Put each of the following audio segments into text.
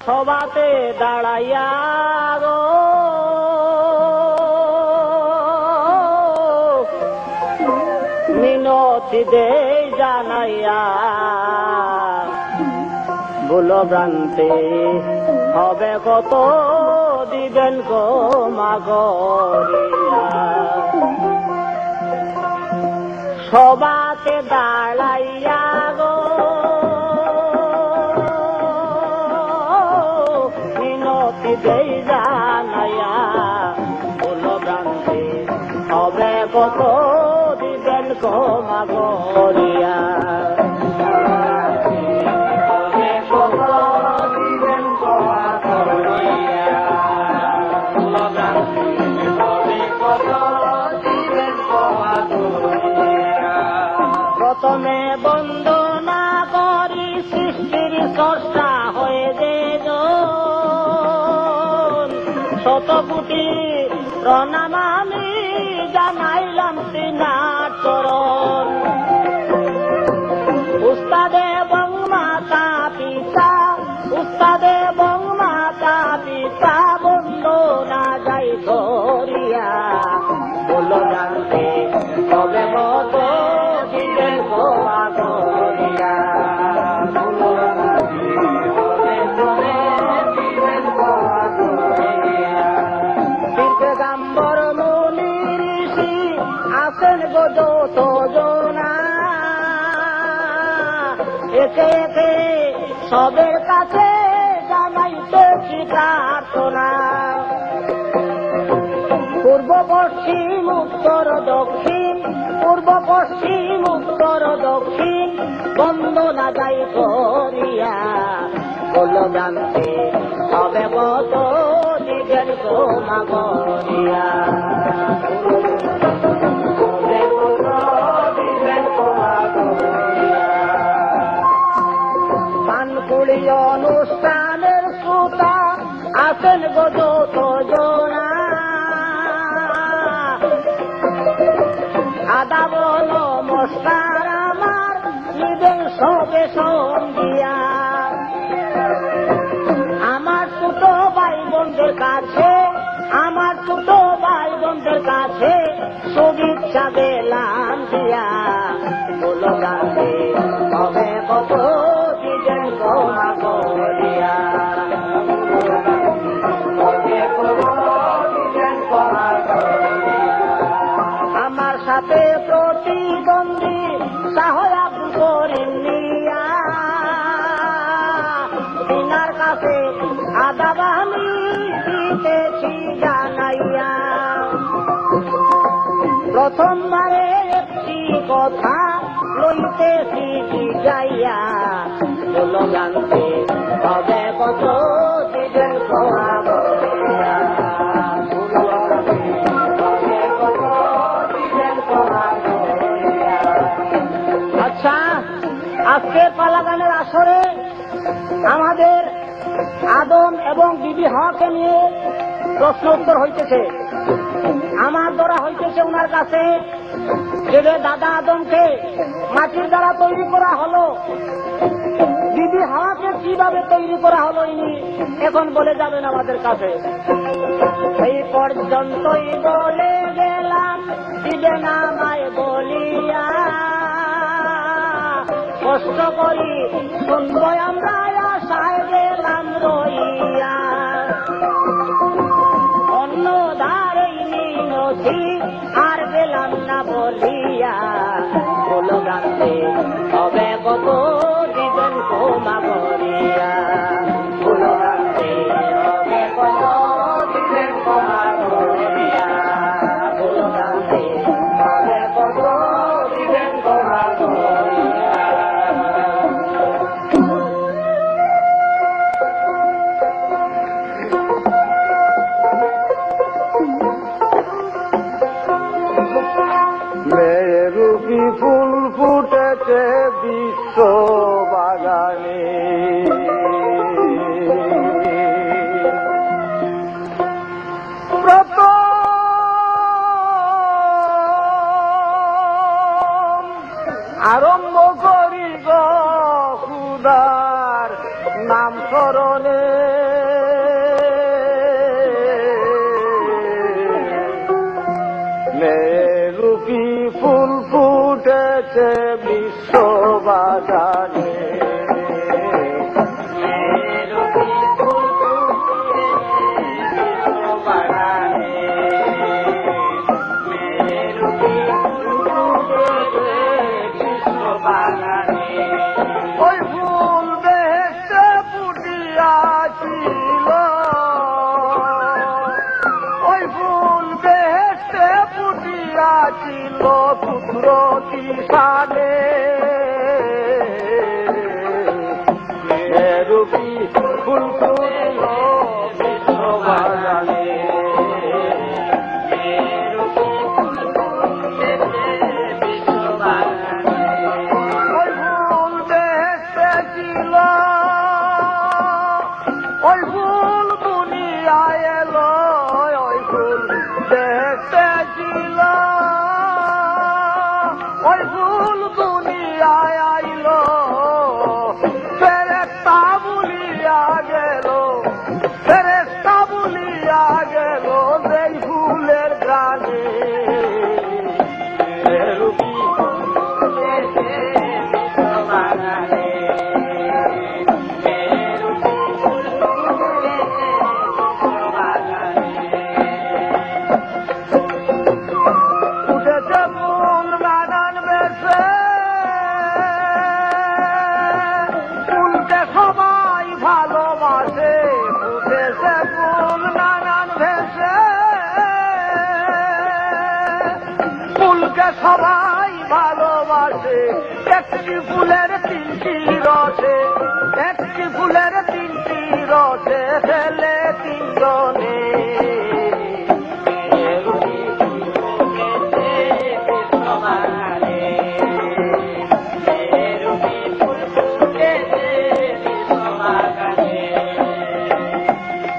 সভাতে দাঁড়াইয়া গো মিনতি দেই জানাইয়া ভুল ভ্রান্তি হবে কত দিবেন গো মাগরিয়া সভাতে দাঁড়াইয়া গো মিনতি দেই জানাইয়া ভুল ভ্রান্তি হবে কত দিবেন গো মাগরিয়া প্রথমে বন্দনা করি সৃষ্টির স্রষ্টা হয়ে যে শত কোটি প্রণাম আমি জানাইলাম তিনার চরণ উস্তাদে এবং মাতা পিতা উস্তাদে এবং মাতা পিতা বন্দনা যাই করিয়া বল জানতে তবে মত দিলেন গো মাগরিয়া দিগম্বর মুনি ঋষি আছেন গো যত জনা একে একে সবের কাছে জানাইতে কি প্রার্থনা পূর্ব পশ্চিম উত্তর দক্ষিণ পূর্ব পশ্চিম উত্তর দক্ষিণ বন্দনা যাই করিয়া বল জানতে হবে কত দিবেন গো মাগরিয়া পানকুড়ি অনুষ্ঠানের শ্রোতা আছেন গো যত জনা আদাব নমস্কার আমার নিবেন সবে সঙ্গিয়া আমার ছোট ভাই বোনদের কাছে আমার ছোট ভাই বোনদের কাছে শুভেচ্ছা দিলাম দিয়া বল জানতে হবে কত দিবেন গো মাগরিয়া আমার সাথে প্রতিদ্বন্দ্বী সাহয়াব করেন নিয়া তিনার কাছে আদাব আমি দিতেছি জানাইয়া প্রথমবারে একটি কথা লইতেছি যাইয়া বল জানতে হবে কত দিবেন গো মাগরিয়া আচ্ছা আজকের পালাগানের আসরে আমাদের আদম এবং বিবি হওয়াকে নিয়ে প্রশ্ন উত্তর হইতেছে আমার দ্বারা হইতেছে ওনার কাছে যে দাদা আদমকে মাটির দ্বারা তৈরি করা হলো বিবি হাওয়াকে কিভাবে তৈরি করা হলো ইনি এখন বলে যাবেন আমাদের কাছে এই পর্যন্তই বলে গেলাম দিবে না মায় বলিয়া কষ্ট করি শুনব আমরা আশায় গেলাম রইয়া অন্য ধারে মিনতি আর গেলাম না বলিয়া বল জানতে হবে কত দিবেন গো মাগরিয়া বল জানতে হবে কত দিবেন গো মাগরিয়া বল জানতে হবে কত দিবেন গো মাগরিয়া মেরুকি ফুল ফুটেছে বিশ্ব বাগানে আরম্ভ করি গো খুদার নাম স্মরণে বাগানে ওই ফুল বেহেশতে ফুটিয়াছিল, ওই ফুল বেহেশতে ফুটিয়াছিল কুদরতি শানে। মেরুবি ফুল ফুটিল বিশ্ব বাগানে, ওই ফুল বেহেশতে ছিল, ওই ফুল দুনিয়ায় এলো, ওই ফুল বেহেশতে ছিল, ওই ফুল দুনিয়ায় আইলো, ফেরেশতা বলিয়া গেল, ফেরেশতা বলিয়া গেল যেই ফুলের গানে। উঠেছে ফুল নানান বেশে, ফুলকে সবাই ভালোবাসে, উঠেছে ফুল নানান ভেসে, ফুলকে সবাই ভালোবাসে। একটি ফুলের তিনটি রসে, একটি ফুলের তিনটি রসে ফেলে তিনজনে।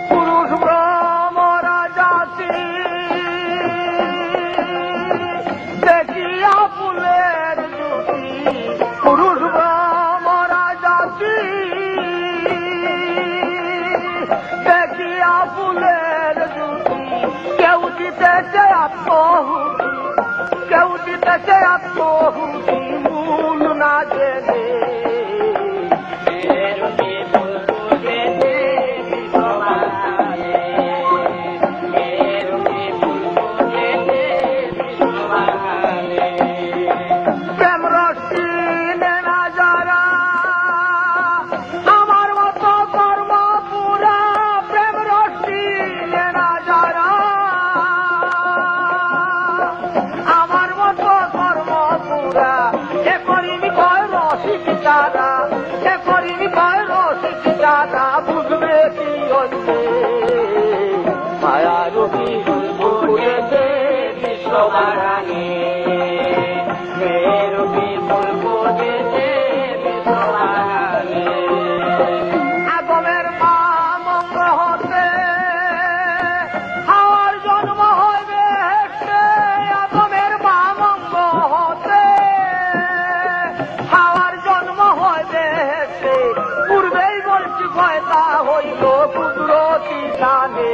পুরুষ ভ্রমরা জাতি দেখিয়া ফুলের জুটি, পুরুষ ভ্রমরা জাতি দেখিয়া ফুলের জুটি। কেউ দিতেছে আত্মহুতি, কেউ দিতেছে আত্মহুতি মূল না জেনে। প্রেম রশ্মি নেনা যারা আমার মতো কর্ম পুরা, প্রেম রশ্মি নেনা যারা আমার মতো কর্ম পুরা। এ করিনি কয় রসিক দাদা, এ করিনি কয় রসিক দাদা, বুঝবে কি হইবে মায়ার ফুটেছে বিশ্ব বাগানে। আগমের মা মঙ্গ হতে হাওয়ার জন্ম হইবে হেসে, আগমের মা মঙ্গ হতে হাওয়ার জন্ম হইবে হেসে। পূর্বেই বলছি পয়দা হইল কুদরতি শানে।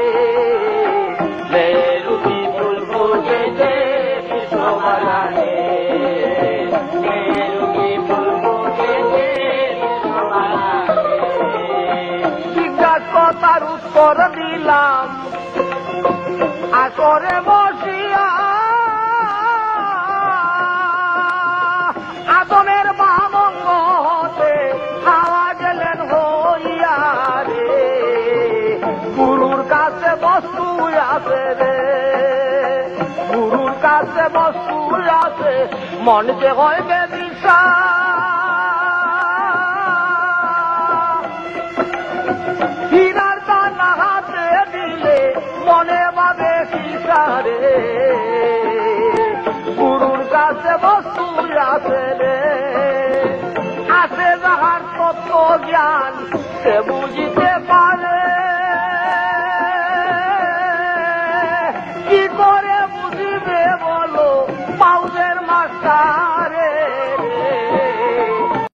মেরুবি ফুল ফুটেছে বিশ্ব বাগানে, মেরুবি ফুল ফুটেছে বিশ্ব বাগানে। জিজ্ঞাসার উত্তর দিলাম আসরে বসিয়া, আদমের বামঙ্গ হতে হাওয়া গেলেন হইয়া রে। গুরুর কাছে বস্তু আছে রে, গুরুর কাছে বস্তু আছে, মন যে হইবে দিশা। হীরার দানা হাতে দিলে মনে ভাবে কিসারে, গুরুর কাছে বস্তু আছে রে। আছে যাহার তত্ত্ব জ্ঞান সে বুঝিতে পারে, কি করে বুঝিবে বলো পাউদের মাস্টার